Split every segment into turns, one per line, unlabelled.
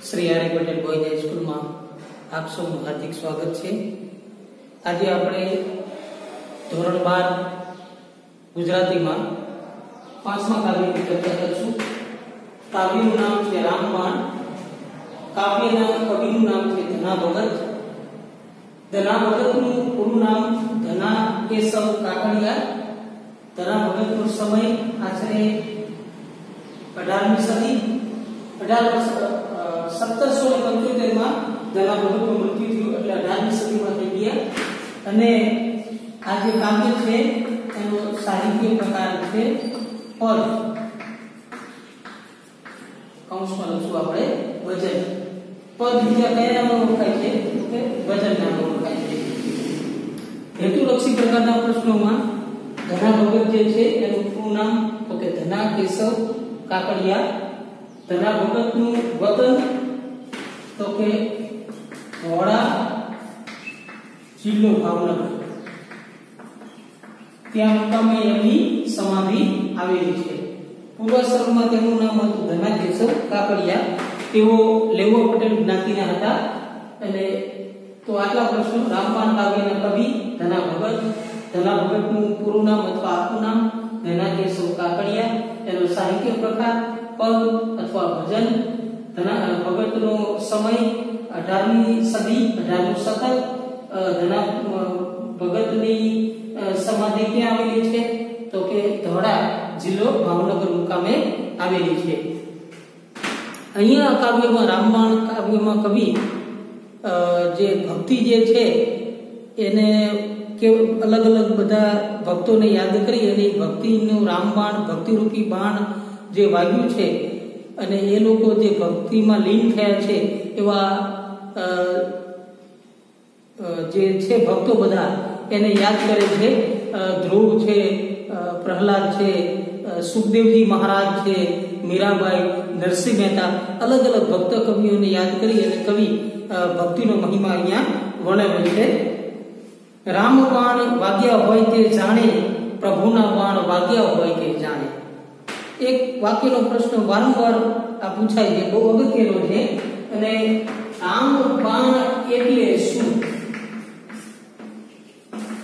Shri R Patel boys high school में आप सबનું हार्दिक स्वागत है। आज આપણે ધોરણ 12 गुजराती में 5મા કાવ્યની ચર્ચા કરીશું। કાવ્યનું નામ છે રામબાણ। કાવ્યના કવિનું નામ છે ધના ભગત। ધના ભગતનું પૂરું નામ ધના કેશવ કાકડિયા। ધના ભગતનો સમય આશરે 18મી સદી 1775 માં ધના ભગતનું મૃત્યુ થયું એટલે 18મી સદીમાં થઈ ગયા। અને આ જે કાવ્ય છે એનો સાહિત્ય પ્રકાર છે પદ। કૌંસમાં લખશું આપણે વજન। પદ બીજા કયા નામમાં ઓળખાય છે કે વજન નામમાં ઓળખાય છે। હેતુલક્ષી પ્રકારના પ્રશ્નોમાં ધના ભગત જે છે એનું પૂરું નામ તો કે ધના કેશવ કાકડિયા। ધના ભગતનું વતન તો કે ધોળા જિલ્લો ભાવનગર। ત્યાં મુકામે એમની સમાધિ આવેલી છે। પૂર્વાશ્રમમાં તેનું નામ હતું ધના કેશવ કાકડિયા। તેઓ લેવો પટેલ જ્ઞાતિના હતા। અને તો આટલા પ્રશ્નો રામબાણ કાવ્યના કવિ ધના ભગત। ધના ભગતનું પૂરું નામ અથવા આખું નામ ધના કેશવ કાકડિયા। એનો સાહિત્ય પ્રકાર પદ અથવા ભજન। ધના ભગતનો સમય 18મી સદી 18મું શતક। ધના ભગતની સમાધિ ક્યાં આવેલી છે તો કે ધોળા જિલ્લો ભાવનગર મુકામે આવેલી છે। અહીંયા કાવ્યમાં રામબાણ કાવ્યમાં કવિ જે ભક્તિ જે છે એને કે અલગ અલગ બધા ભક્તોને યાદ કરી અને ભક્તિનું રામબાણ ભક્તિરૂપી બાણ જે વાગ્યું છે અને એ લોકો જે ભક્તિમાં લીન થયા છે એવા જે છે ભક્તો બધા એને યાદ કરે છે। ધ્રુવ છે, પ્રહલાદ છે, સુખદેવજી મહારાજ છે, મીરાબાઈ, નરસિંહ મહેતા अलग अलग भक्त कविओने याद करी અને कवि भक्तिनो महिमा અહીંયા વર્ણવેલ છે। रामबाण वाग्या होय ते जाणे प्रभुना बाण वाग्या होय ते जाणे। एक वाक्यનો प्रश्न वारंवार આ પૂછાય છે, બહુ અગત્યનો છે। અને રામબાણ એટલે શું?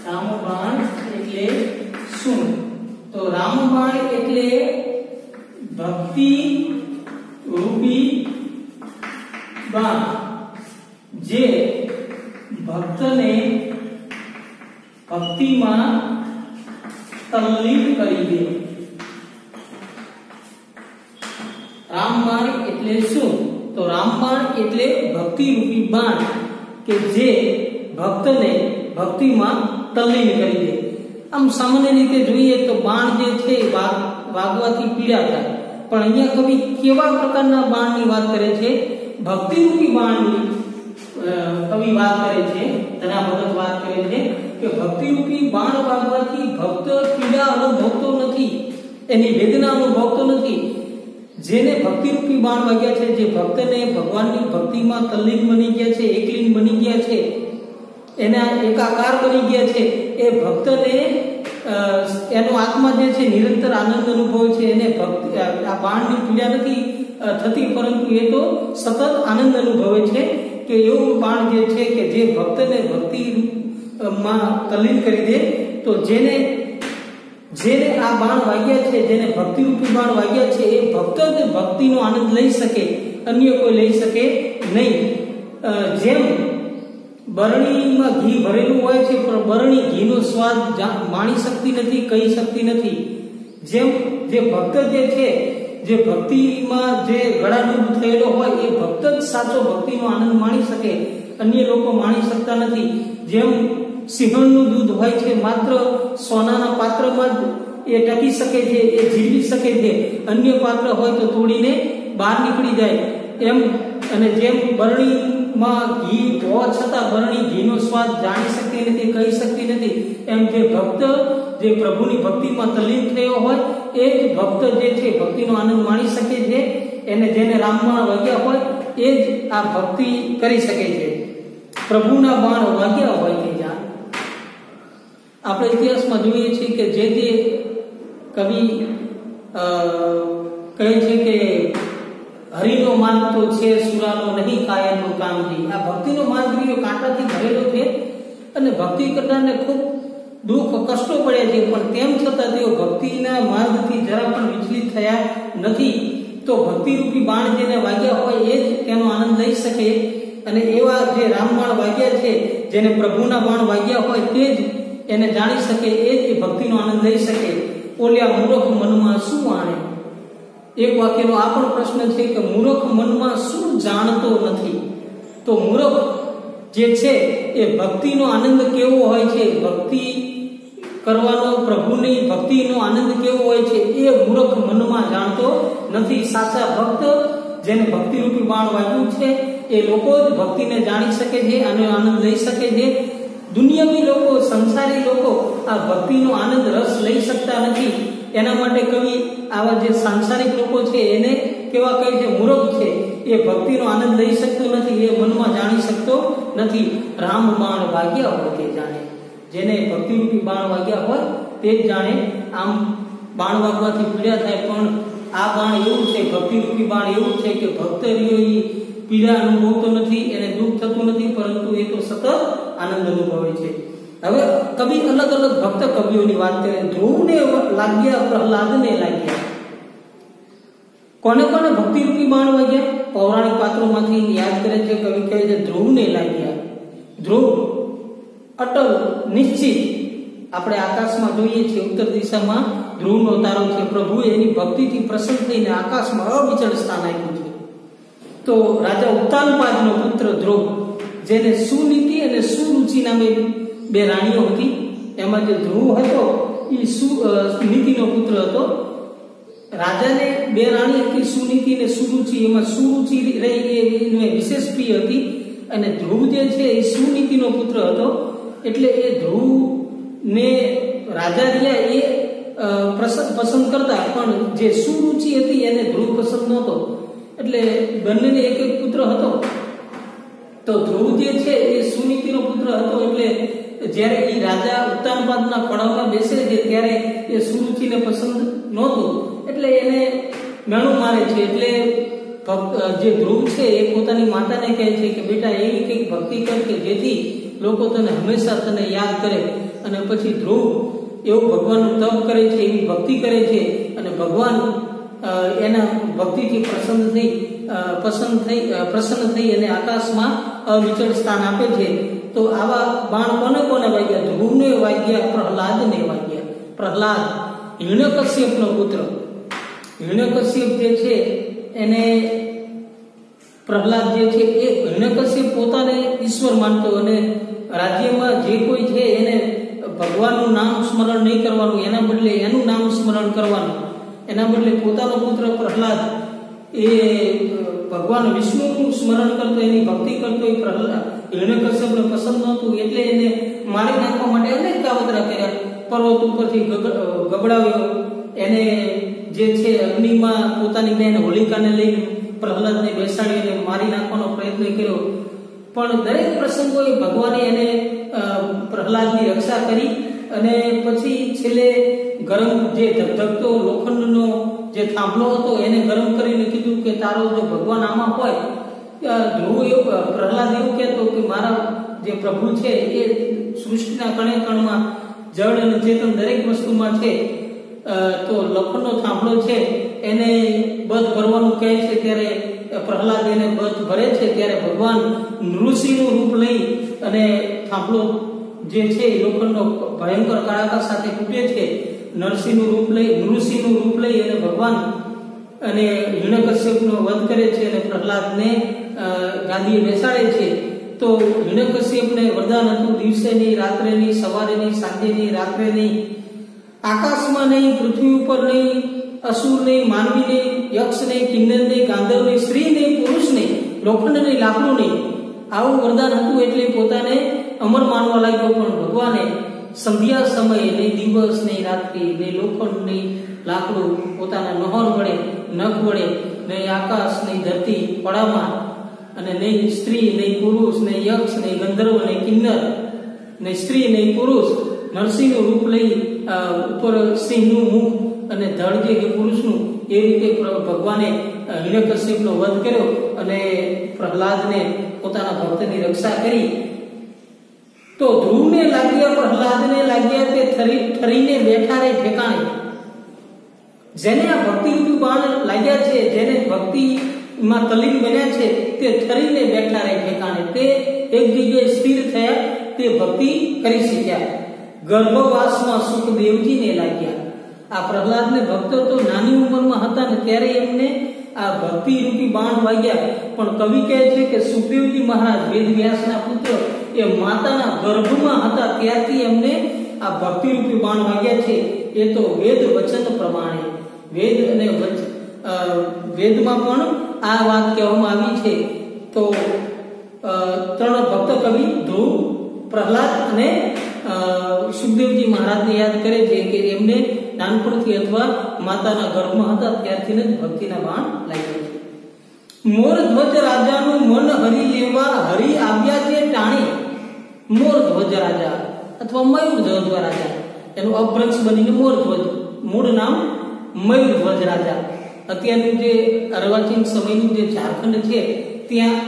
રામબાણ એટલે શું? તો રામબાણ એટલે ભક્તિ રૂપી બાણ જે ભક્તને ભક્તિમાં તલ્લીન કરી દે। રામબાણ એટલે શું? તો રામબાણ એટલે ભક્તિ રૂપી બાણ કે જે ભક્તને ભક્તિમાં તલ્લીન કરી દે। આમ સામાન્ય રીતે જોઈએ તો બાણ જે છે વાગવાથી પીડા થાય, પણ અહીંયા કવિ કેવા પ્રકારના બાણની વાત કરે છે? ભક્તિરૂપી બાણની કવિ વાત કરે છે। ધના ભગત વાત કરે છે કે ભક્તિરૂપી બાણ વાગવાથી ભક્ત પીડા અનુભવતો નથી, એની વેદના અનુભવતો નથી। જેને ભક્તિરૂપી બાણ વાગ્યા છે, જે ભક્તને ભગવાનની ભક્તિમાં તલ્લીન બની ગયા છે, એકલીન બની ગયા છે, એના એકાકાર બની ગયા છે, એ ભક્તને એનો આત્મા જે છે નિરંતર આનંદ અનુભવે છે। એને ભક્તિ આ બાણની પીડા નથી થતી, પરંતુ એ તો સતત આનંદ અનુભવે છે કે એવું બાણ જે છે કે જે ભક્તને ભક્તિમાં તલ્લીન કરી દે। તો જેને આ બાણ વાગ્યા છે, જેને ભક્તિરૂપી બાણ વાગ્યા છે, એ ભક્ત જ ભક્તિનો આનંદ લઈ શકે, અન્ય કોઈ લઈ શકે નહીં। જેમ બરણીમાં ઘી ભરેલું હોય છે પણ બરણી ઘીનો સ્વાદ માણી શકતી નથી, કહી શકતી નથી। જેમ જે ભક્ત જે છે, જે ભક્તિમાં જે ગળાડૂબ થયેલો હોય એ ભક્ત જ સાચો ભક્તિનો આનંદ માણી શકે, અન્ય લોકો માણી શકતા નથી। જેમ સિંહણનું દૂધ હોય છે, માત્ર સોનાના પાત્રમાં જ એ ટકી શકે છે, એ જીવી શકે છે, અન્ય પાત્ર હોય તો તોડીને બહાર નીકળી જાય એમ। અને જેમ બરણીમાં ઘી હોવા છતાં બરણી ઘીનો સ્વાદ જાણી શકતી નથી, કહી શકતી નથી, એમ જે ભક્ત જે પ્રભુની ભક્તિમાં તલ્લીન થયો હોય એ જ ભક્ત જે છે ભક્તિનો આનંદ માણી શકે છે। એને જેને રામબાણ વાગ્યા હોય એ જ આ ભક્તિ કરી શકે છે। પ્રભુના બાણ વાગ્યા હોય તે જાણ। આપણે ઇતિહાસમાં જોઈએ છીએ કે જે કવિ કહે છે કે હરિનો માર્ગ તો છે સુરાનો નહીં કાયનો કામજી. આ ભક્તિનો માર્ગ રહ્યો કાંટાથી ભરેલો છે અને ભક્તિ કરનારને ખૂબ દુઃખ કષ્ટો પડ્યા છે, પણ તેમ છતાં તેઓ ભક્તિના માર્ગથી જરા પણ વિચલિત થયા નથી. તો ભક્તિરૂપી બાણ જેને વાગ્યા હોય એ જ તેનો આનંદ લઈ શકે, અને એવા જે રામબાણ વાગ્યા છે જેને પ્રભુના બાણ વાગ્યા હોય તે જ એને જાણી શકે, એ જ ભક્તિનો આનંદ લઈ શકે. ઓલ્યા મૂર્ખ મનમાં શું આણે? એક વાક્યનો આ પણ પ્રશ્ન છે કે મૂર્ખ મનમાં શું જાણતો નથી? તો મૂર્ખ જે છે એ ભક્તિનો આનંદ કેવો હોય છે, ભક્તિ કરવાનો પ્રભુની ભક્તિનો આનંદ કેવો હોય છે એ મૂર્ખ મનમાં જાણતો નથી. સાચા ભક્ત જેને ભક્તિરૂપી બાણ વાગ્યું છે એ લોકો જ ભક્તિને જાણી શકે છે અને આનંદ લઈ શકે છે. દુનિયાવી લોકો, સંસારી લોકો આ ભક્તિનો આનંદ રસ લઈ શકતા નથી. એના માટે કવિ આવા જે સાંસારિક લોકો છે એને કેવા કહે છે? મૂર્ખ છે. એ ભક્તિનો આનંદ લઈ શકતો નથી, એ મનમાં જાણી શકતો નથી. રામ બાણ વાગ્યા હોય તે જાણે, જેને ભક્તિરૂપી બાણ વાગ્યા હોય તે જ જાણે. આમ બાણ વાગવાથી પીડા થાય, પણ આ બાણ એવું છે, ભક્તિરૂપી બાણ એવું છે કે ભક્ત પીડા અનુભવતો નથી, એને દુઃખ થતું નથી, પરંતુ એ તો સતત આનંદ અનુભવે છે. હવે કવિ અલગ અલગ ભક્ત કવિઓની વાત કરે. ધ્રુવને લાગ્યા, પ્રહલાદને લાગ્યા. કોને કોને ભક્તિરૂપી બાણ વાગ્યા? પૌરાણિક પાત્રોમાંથી યાદ કરે છે કવિ, કહે છે ધ્રુવને લાગ્યા. ધ્રુવ અટલ નિશ્ચિત આપણે આકાશમાં જોઈએ છીએ, ઉત્તર દિશામાં ધ્રુવનો તારો છે. પ્રભુએ એની ભક્તિથી પ્રસન્ન થઈને આકાશમાં અવિચળ સ્થાન આપ્યું છે. તો રાજા ઉત્તાનપાદનો પુત્ર ધ્રુવ, જેને સુનીતિ અને સુરુચિ નામે બે રાણીઓ હતી, એમાં જે ધ્રુવ હતો એ નીતિનો પુત્ર હતો. રાજાને બે રાણી હતી, સુનીતિ અને સુરુચિ. એમાં સુરુચિ રહી એને વિશેષ પ્રિય હતી, અને ધ્રુવ જે છે એ સુનીતિનો પુત્ર હતો. એટલે એ ધ્રુવને રાજા રહ્યા એ પસંદ કરતા, પણ જે સુરુચિ હતી એને ધ્રુવ પસંદ નહોતો. એટલે બંનેને એક એક પુત્ર હતો. તો ધ્રુવ જે છે એ સુનીતિનો પુત્ર હતો. એટલે જ્યારે એ રાજા ઉત્તાનપાદના ખોળામાં બેસે છે ત્યારે એ સુરુચિને પસંદ નહોતું, એટલે એને મેણું મારે છે. એટલે જે ધ્રુવ છે એ પોતાની માતાને કહે છે કે બેટા એવી કંઈક ભક્તિ કર કે જેથી લોકો તને હંમેશા તને યાદ કરે. અને પછી ધ્રુવ એવું ભગવાનનું તપ કરે છે, એવી ભક્તિ કરે છે, અને ભગવાન એના ભક્તિથી પ્રસન્ન થઈ અને આકાશમાં અવિચળ સ્થાન આપે છે. તો આવા બાણ કોને કોને વાગ્યા? ધ્રુવને વાગ્યા, પ્રહલાદને વાગ્યા. પ્રહલાદ હિરણ્યકશ્યપનો પુત્ર. હિરણ્યકશ્યપ જે છે એને પ્રહલાદ જે છે એ હિરણ્યકશ્યપ પોતાને ઈશ્વર માનતો, અને રાજ્યમાં જે કોઈ છે એને ભગવાનનું નામ સ્મરણ નહીં કરવાનું, એના બદલે એનું નામ સ્મરણ કરવાનું. એના બદલે પોતાનો પુત્ર પ્રહલાદ એ ભગવાન વિષ્ણુનું સ્મરણ કરતો, એની ભક્તિ કરતો. એ પ્રહલાદ હિરણ્યકશ્યપને પસંદ નહોતું, એટલે એને મારી નાખવા માટે અનેક કાવતરા કર્યા. પર્વત ઉપરથી ગબડાવ્યો, એને જે છે અગ્નિમાં પોતાની બહેન હોલિકાને લઈને પ્રહલાદને બેસાડી અને મારી નાખવાનો પ્રયત્ન કર્યો. પણ દરેક પ્રસંગોએ ભગવાને એને પ્રહલાદની રક્ષા કરી. અને પછી છેલ્લે ગરમ જે ધગધગતો લોખંડનો જે થાંભલો હતો એને ગરમ કરીને કીધું કે તારો જો ભગવાન આમાં હોય. પ્રહલાદ એવું કહેતો કે મારા જે પ્રભુ છે એ સૃષ્ટિના કણે કણમાં, જળ અને ચેતન દરેક વસ્તુમાં છે. તો લોખંડનો થાંભલો છે એને બધ ભરવાનું કહે છે, ત્યારે પ્રહલાદ એને બધ ભરે છે. ત્યારે ભગવાન નૃસિંહનું રૂપ લઈ અને થાંભલો જે છે એ લોખંડનો ભયંકર કડાકા સાથે તૂટે છે. નૃસિંહનું રૂપ લઈ અને ભગવાન અને હિરણ્યકશ્યપનો વધ કરે છે અને પ્રહલાદને ગાદીએ બેસાડે છે. તો હિરણ્યકશ્યપને વરદાન હતું દિવસેની, રાત્રેની, સવારેની, સાંજેની, રાત્રેની, આકાશમાં નહીં, પૃથ્વી ઉપર નહીં, અસુર નહીં, માનવી નહીં, યક્ષ નહીં, કિન્નર નહીં, ગાંધર્વ નહીં, સ્ત્રી નહીં, પુરુષ નહીં, લોખંડ નહીં, લાકડું નહીં. આવું વરદાન હતું એટલે પોતાને અમર માનવા લાગ્યો. પણ ભગવાને સંધ્યા સમયે નહીં દિવસ, નહીં રાત્રિ, નહીં લોખંડ, નહીં લાકડું, પોતાના નહોર વડે, નખ વડે, નહીં આકાશ, નહીં ધરતી પડામાં, અને નહીં સ્ત્રી, નહીં પુરુષ, નહીં યક્ષ, નહીં ગંધર્વ, નહીં કિન્નર, નહીં સ્ત્રી, નહીં પુરુષ, નરસિંહનું રૂપ લઈ ઉપર સિંહનું મુખ અને ધડ જે પુરુષનું એ રીતે ભગવાને હિરણ્યકશ્યપનો વધ કર્યો અને પ્રહલાદને પોતાના ભક્તની રક્ષા કરી. તો ધ્રુવને લાગ્યા, પ્રહલાદને લાગ્યા તે ઠરીને બેઠા રહે ઠેકાણે. જેને આ ભક્તિરૂપી બાણ લાગ્યા છે, જેને ભક્તિમાં તલ્લીન બન્યા છે, તે ઠરીને બેઠા રહે ઠેકાણે. તે એક જગ્યાએ સ્થિર થયા, તે ભક્તિ કરી શક્યા. ગર્ભવાસમાં સુખદેવજીને લાગ્યા. આ પ્રહલાદને ભક્તો તો નાની ઉંમરમાં હતા ને ત્યારે એમને આ ભક્તિ રૂપી બાણ વાગ્યા. પણ કવિ કહે છે કે સુખદેવજી મહારાજ વેદવ્યાસના પુત્ર એ માતાના ગર્ભમાં હતા ત્યારથી એમને આ ભક્તિ રૂપી બાણ વાગ્યા છે. એ તો વેદ વચન પ્રમાણે, વેદ અને વેદમાં પણ આ વાત કહેવામાં આવી છે. તો ત્રણ ભક્ત કવિ ધ્રુવ, પ્રહલાદ અને સુખદેવજી મહારાજને યાદ કરે છે કે એમને નાનપણથી અથવા માતાના ગર્ભમાં હતા ત્યારથી જ ભક્તિના બાણ લાગ્યા છે. મોર ધ્વજ રાજાનું મન હરી લેવા હરી આવ્યા છે ટાણે. મોર ધ્વજ રાજા અથવા મયુર ધ્વજ રાજા, એનું અપભ્રંશ બનીને મોર ધ્વજ, મૂળ નામ મયુર ધ્વજ રાજા. અત્યારનું જે અર્વાચીન સમયનું જે ઝારખંડ છે ત્યાં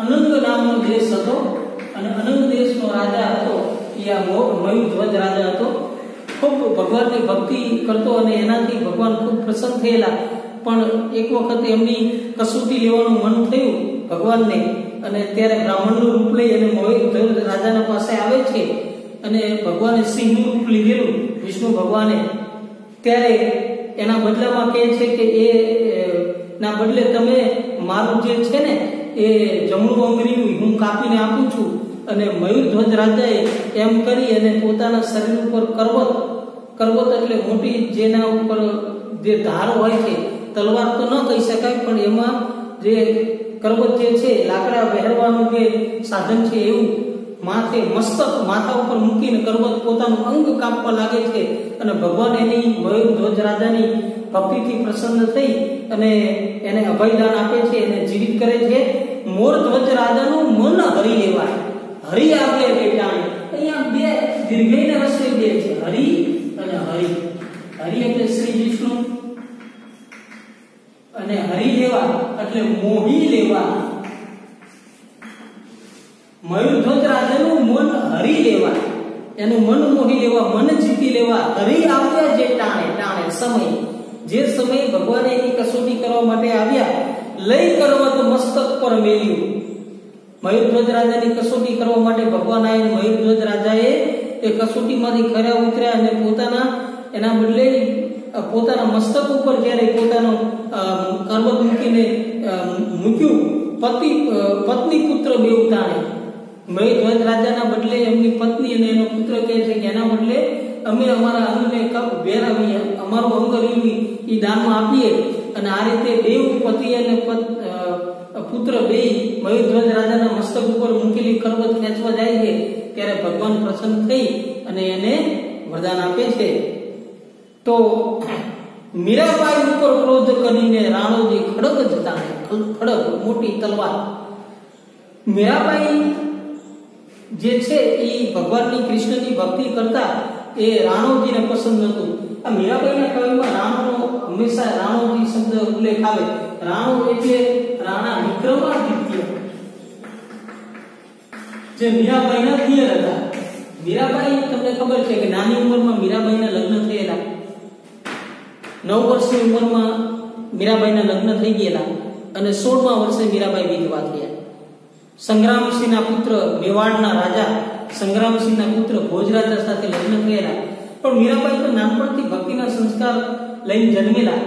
અનંગ નામનો દેશ હતો અને અનંગ દેશનો રાજા હતો એ આ મયુર ધ્વજ રાજા હતો. ખૂબ ભગવાનની ભક્તિ કરતો અને એનાથી ભગવાન ખૂબ પ્રસન્ન થયેલા. પણ એક વખત એમની કસોટી લેવાનું મન થયું ભગવાનને અને ત્યારે બ્રાહ્મણનું રૂપ લઈ અને મયુર ધ્વજ રાજાના પાસે આવે છે અને ભગવાને સિંહનું રૂપ લીધેલું વિષ્ણુ ભગવાને. ત્યારે એના બદલામાં કહે છે કે એ ના બદલે તમે મારું જે છે ને એ જમણું અંગળીયું હું કાપીને આપું છું. અને મયુર ધ્વજ રાજાએ એમ કરી અને પોતાના શરીર ઉપર કરવત એટલે મોટી જેના ઉપર જે ધાર હોય છે, તલવાર તો ન કહી શકાય પણ એમાં જે કરવત જે છે લાકડા વહેરવાનું જે સાધન છે એવું માથે મસ્તક માથા ઉપર મૂકીને કરવત પોતાનું અંગ કાપવા લાગે છે. અને ભગવાન એની મયુર ધ્વજ રાજાની ભક્તિથી પ્રસન્ન થઈ અને એને અભયદાન આપે છે, એને જીવિત કરે છે. મોર ધ્વજ રાજાનું મન હરી લેવા, હરી આવ્યા તે ટાણે. અહીંયા બે દીર્ઘઈના રસ્તે બે છે, હરી અને હરી. હરી એટલે શ્રી વિષ્ણુ અને હરી લેવા એટલે મોહી લેવા. મયુર ધ્વજ રાજાનું મન હરી લેવા, એનું મન મોહી લેવા, મન જીતી લેવા. હરી આવ્યા જે ટાણે, ટાણે સમય, જે સમયે ભગવાને એની કસોટી કરવા માટે આવ્યા, લઈ કરવત મસ્તક પર મેલ્યું. મયુર ધ્વજ રાજાની કસોટી કરવા માટે ભગવાન આવ્યા. મયુર ધ્વજ રાજાએ એ કસોટીમાંથી ખર્યા ઉતર્યા અને પોતાના એના બદલે પોતાના મસ્તક ઉપર જ્યારે પોતાનો કરવત મૂકીને મૂક્યું. પત્ની પુત્ર બેઉ તાણે. મયુર ધ્વજ રાજાના બદલે એમની પત્ની અને એનો પુત્ર કહે છે કે એના બદલે અમે અમારા અંગને વેરાવીએ, અમારું અંગ રહ્યું એ દાનમાં આપીએ. અને આ રીતે બેઉ પતિ અને પુત્ર બે મયુર ધ્વજ રાજાના મસ્તક ઉપર મૂકેલી કરવત ખેંચવા જાય છે ત્યારે ભગવાન પ્રસન્ન થઈ અને એને વરદાન આપે છે. તો મીરાબાઈ ઉપર ક્રોધ કરીને રાણોજી ખડગ જતા, ખડગ મોટી તલવાર. મીરાબાઈ જે છે એ ભગવાનની કૃષ્ણની ભક્તિ કરતા એ રાણોજીને પસંદ નહોતું. આ મીરાબાઈના કવિમાં રાણોનો હંમેશા રાણોજી શબ્દ ઉલ્લેખ આવે. રાણો એટલે રાણા વિક્રમાદિત્ય જે મીરાબાઈના પિયર હતા. મીરાબાઈ તમને ખબર છે કે નાની ઉંમરમાં મીરાબાઈના લગ્ન થયેલા. 9 વર્ષની ઉંમરમાં મીરાબાઈના લગ્ન થઈ ગયેલા અને 16મા વર્ષે મીરાબાઈ વિધવા થયા. સંગ્રામસિંહના પુત્ર, મેવાડના રાજા સંગ્રામસિંહના પુત્ર ભોજરાજા સાથે લગ્ન થયેલા. પણ મીરાબાઈ તો નાનપણથી ભક્તિના સંસ્કાર લઈને જન્મેલા.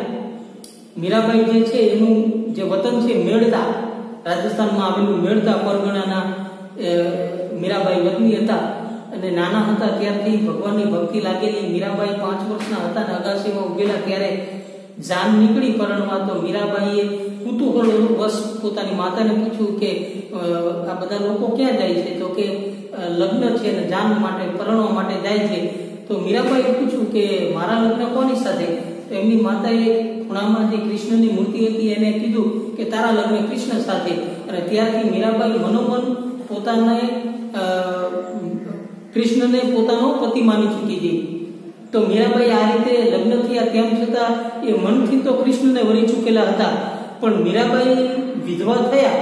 મીરાબાઈ જે છે એનું જે વતન છે મેળતા, રાજસ્થાનમાં આવેલું મેળતા પરગણાના મીરાબાઈ વતની હતા. અને નાના હતા ત્યારથી ભગવાનની ભક્તિ લાગેલી. મીરાબાઈ 5 વર્ષના હતા અને અગાસીમાં ઉભેલા ત્યારે જાન નીકળી પરણવા. તો મીરાબાઈએ કુતૂહલ વશ પોતાની માતાને પૂછ્યું કે આ બધા લોકો ક્યાં જાય છે? તો કે લગ્ન છે અને જાન માટે પરણવા માટે જાય છે. તો મીરાબાઈએ પૂછ્યું કે મારા લગ્ન કોની સાથે? તો એમની માતાએ ખૂણામાં જે કૃષ્ણની મૂર્તિ હતી એને કીધું કે તારા લગ્ન કૃષ્ણ સાથે. અને ત્યારથી મીરાબાઈ મનોમન પોતાને કૃષ્ણને પોતાનો પતિ માની ચૂકી હતી. તો મીરાબાઈ આ રીતે લગ્ન થયા તેમ છતાં એ મનથી તો કૃષ્ણને વરી ચૂકેલા હતા, પણ મીરાબાઈ વિધવા થયા,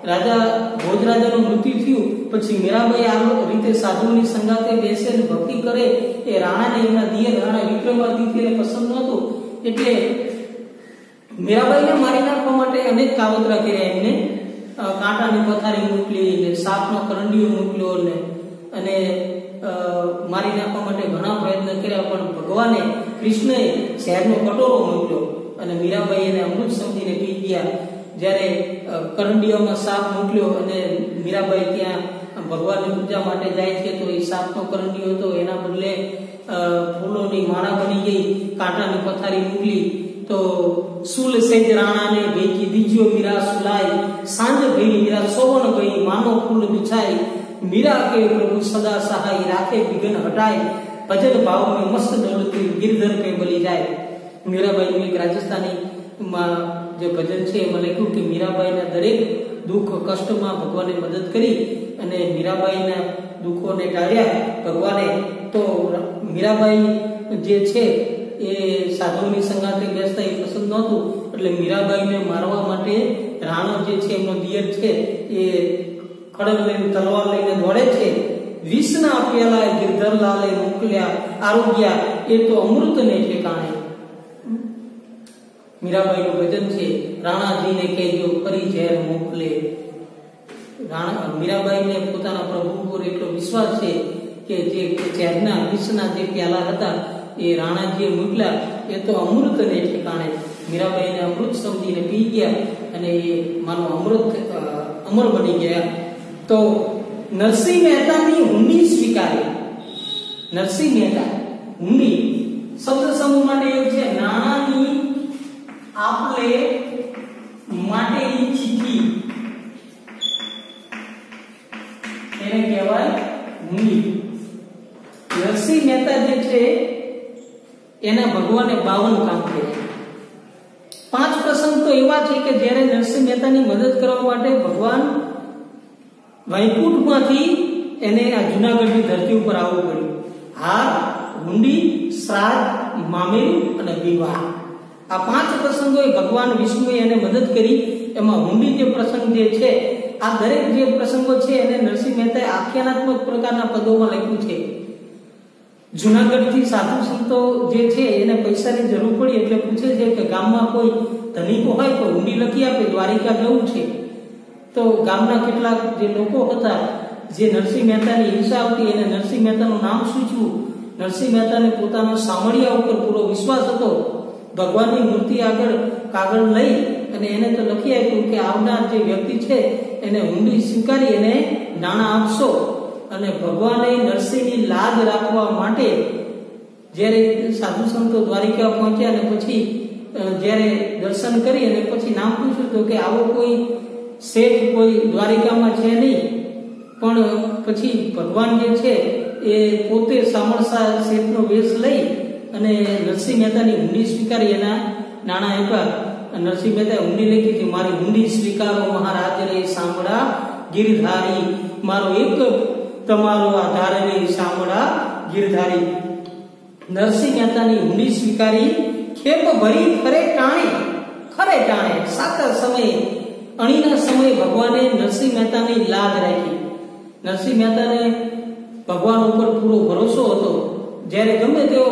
રાજા ભોજરાજાનું મૃત્યુ થયું પછી મીરાબાઈ આ રીતે સાધુની સંગાતે બેસે અને ભક્તિ કરે એ રાણાને એમના દિયર રાણા વિક્રમાદિત્યને પસંદ નહોતું, એટલે મીરાબાઈને મારી નાખવા માટે અનેક કાવતરા કર્યા. એમને કાંટાની પથારી મોકલી ને સાપનો કરંડિયો મોકલ્યો ને અને મારી નાખવા માટે ઘણા પ્રયત્ન કર્યા, પણ ભગવાને કૃષ્ણએ શહેરનો કટોરો મોકલ્યો અને મીરાબાઈ એને અમૃત સમજીને પી ગયા. જ્યારે કરંડિયામાં સાપ મોકલ્યો અને મીરાબાઈ ત્યાં ભગવાનની પૂજા માટે જાય છે તો એ સાપનો કરંડિયો હતો, એના બદલે ફૂલોની માળા બની ગઈ. કાંટાની પથારી મોકલી તો સુલ સેજ રાણાને ભેકી દીજો મીરા સુલાઈ, સાંજ ભઈ મીરા સોવણ ગઈ, માનો ફૂલ બિછાઈ, મીરા કે પ્રભુ સદા સહાય, રાખે વિઘ્ન હટાય, ભજન ભાવ में मस्त डोलती गिरधर पे बली જાય. મીરાબાઈનું એક રાજસ્થાની માં જે ભજન છે એમાં લખ્યું કે મીરાબાઈના દરેક દુઃખ કષ્ટમાં ભગવાને મદદ કરી અને મીરાબાઈના દુઃખોને ટાળ્યા ભગવાને. તો મીરાબાઈ જે છે એ સાધુની સંગાતે બેસતા એ પસંદ નહોતું, એટલે મીરાબાઈને મારવા માટે રાણો જે છે એમનો દિયર છે એ ખડગ લઈને તલવાર લઈને દોડે છે. વિષના પેલા ગિરધરલાલે મોકલ્યા આરોગ્યા, એ તો અમૃતને ઠેકાણે. મીરાબાઈનું ભજન છે રાણાજીને કહેજો ફરી ઝેર મોકલે. મીરાબાઈને પોતાના પ્રભુ પર એટલો વિશ્વાસ છે કે જે ઝેરના વિષના જે પ્યાલા હતા એ રાણાજીએ મોકલ્યા, એ તો અમૃતને ઠેકાણે. મીરાબાઈને અમૃત સમજીને પી ગયા અને એ માનો અમૃત અમર બની ગયા. તો નરસિંહ મહેતાની હુંડી સ્વીકારી. નરસિંહ મહેતા હુંડી શબ્દ સમૂહ માટે એવું છે નાણાની આપલે માટેની ચીઠી, એને કહેવાય હુંડી. નરસિંહ મહેતા જે છે એના ભગવાને 52 કામ કર્યા. 5 પ્રસંગ તો એવા છે કે જ્યારે નરસિંહ મહેતાની મદદ કરવા માટે ભગવાન વૈકુંઠમાંથી એને આ જૂનાગઢની ધરતી ઉપર આવવું પડ્યું. હાર, હુંડી, શ્રાદ્ધ, મામેરું અને વિવાહ, આ 5 પ્રસંગોએ ભગવાન વિષ્ણુએ એને મદદ કરી. એમાં હુંડી જે પ્રસંગ જે છે, આ દરેક જે પ્રસંગો છે એને નરસિંહ મહેતાએ આખ્યાનાત્મક પ્રકારના પદોમાં લખ્યું છે. જૂનાગઢથી સાધુ સંતો જે છે એને પૈસાની જરૂર પડી એટલે પૂછે છે કે ગામમાં કોઈ ધનિકો હોય તો હુંડી લખી આપે, દ્વારિકા જવું છે. તો ગામના કેટલાક જે લોકો હતા જે નરસિંહ મહેતાની ઈર્ષા આવતી, એને નરસિંહ મહેતાનું નામ સૂચવું. નરસિંહ મહેતાને પોતાના સામળિયા ઉપર પૂરો વિશ્વાસ હતો. ભગવાનની મૂર્તિ આગળ કાગળ લઈ અને એને તો લખી આપ્યું કે આવનાર જે વ્યક્તિ છે એને હુંડી સ્વીકારી એને નાણાં આપશો. અને ભગવાને નરસિંહની લાજ રાખવા માટે જ્યારે સાધુ સંતો દ્વારિકા પહોંચ્યા અને પછી જ્યારે દર્શન કરી અને પછી નામ પૂછ્યું તો કે આવો કોઈ શેઠ કોઈ દ્વારિકામાં છે નહીં, પણ પછી ભગવાન જે છે એ પોતે સામળસા શેઠનો વેશ લઈ અને નરસિંહ મહેતાની હુંડી સ્વીકારી, એના નાણાં આપ્યા. નરસિંહ મહેતાએ હુંડી લખી કે મારી હુંડી સ્વીકારો મહારાજ રે સાંભળા ગિરધારી, મારો એક તમારો આધાર રે સાંભળા ગિરધારી. નરસિંહ મહેતાની હુંડી સ્વીકારી, ખેપ ભરી ખરે ટાણે સાચા સમયે અણીના સમયે ભગવાને નરસિંહ મહેતાની લાજ રાખી. નરસિંહ મહેતાને ભગવાન ઉપર પૂરો ભરોસો હતો. જ્યારે ગમે તેવો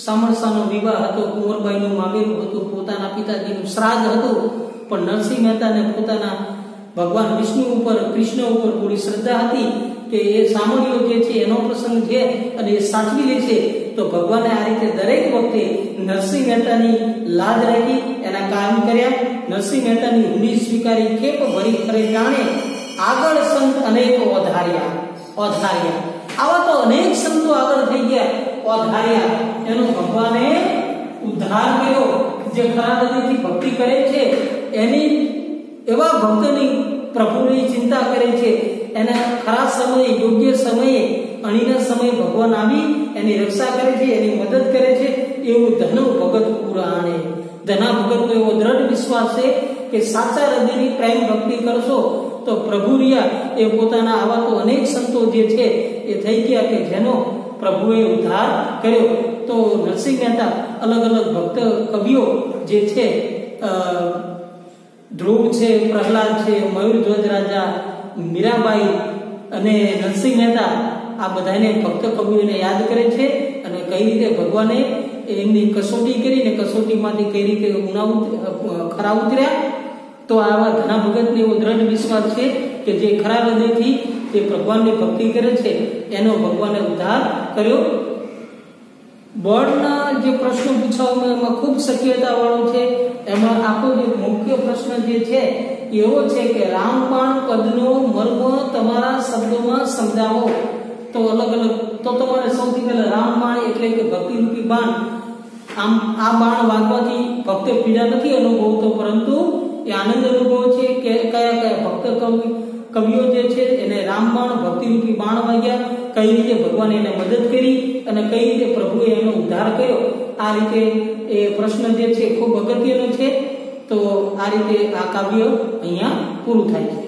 સામળસાનો વિવાહ હતો, કુંવરબાઈનું મામેરું હતું, પોતાના પિતાજીનું શ્રાદ્ધ હતું, પણ નરસિંહ મહેતાને પોતાના ભગવાન વિષ્ણુ ઉપર કૃષ્ણ ઉપર પૂરી શ્રદ્ધા હતી કે એ સામળીઓ જે છે એનો પ્રસંગ છે અને એ સાચવી લે છે. તો ભગવાને આ રીતે દરેક વખતે નરસિંહ મહેતાની લાજ રાખી, એના કામ કર્યા. નરસિંહ મહેતાની હુંડી સ્વીકારી, ખેપ ભરી ખરે ટાણે, આગળ સંત અનેક ઓધાર્યા. આવા તો અનેક સંતો આગળ થઈ ગયા, ઓધાર્યા. એનો ભગવાને ઉદ્ધાર કર્યો. જે ખરા હૃદયથી ભક્તિ કરે છે એની એવા ભક્તની પ્રભુની ચિંતા કરે છે, એના ખરા સમયે યોગ્ય સમયે અણીના સમયે ભગવાન આવી એની રક્ષા કરે છે, એની મદદ કરે છે. એવું ધન ભગત પુરાણે. ધના ભગતનો એવો દ્રઢ વિશ્વાસ છે કે સાચા હૃદયની પ્રેમ ભક્તિ કરશો તો પ્રભુ રિયા એ પોતાના આવા તો અનેક સંતો જે છે એ થઈ ગયા કે જેનો પ્રભુએ ઉદ્ધાર કર્યો. તો નરસિંહ મહેતા અલગ અલગ ભક્ત કવિઓ જે છે, ધ્રુવ છે, પ્રહલાદ છે, મયુરધ્વજ રાજા, મીરાબાઈ અને નરસિંહ મહેતા આ બધાને ભક્ત કવિઓને યાદ કરે છે અને કઈ રીતે ભગવાને એમની કસોટી કરીને કસોટીમાંથી કઈ રીતે ખરા ઉતર્યા. તો આવા ઘણા ભગતને એવો દ્રઢ વિશ્વાસ છે કે જે ખરા હૃદયથી તે ભગવાનની ભક્તિ કરે છે એનો ભગવાને ઉદ્ધાર કર્યો. બોર્ડના જે પ્રશ્નો પૂછવામાં એમાં ખૂબ શક્યતા વાળો છે. એમાં આખો જે મુખ્ય પ્રશ્ન જે છે એવો છે કે રામબાણ પદનો મર્મ તમારા શબ્દોમાં સમજાવો. તો અલગ અલગ તો તમારે સૌથી પહેલા રામબાણ એટલે કે ભક્તિરૂપી બાણ. આમ આ બાણ વાગવાથી ભક્ત પીડા નથી અનુભવતો, પરંતુ એ આનંદ અનુભવ છે કે કયા કયા ભક્ત કવિઓ જે છે એને રામબાણ ભક્તિરૂપી બાણ વાગ્યા, કઈ રીતે ભગવાને એને મદદ કરી અને કઈ રીતે પ્રભુએ એનો ઉદ્ધાર કર્યો. આ રીતે એ પ્રશ્ન જે છે ખૂબ અગત્યનો છે. તો આ રીતે આ કાવ્ય અહીંયા પૂરું થાય છે.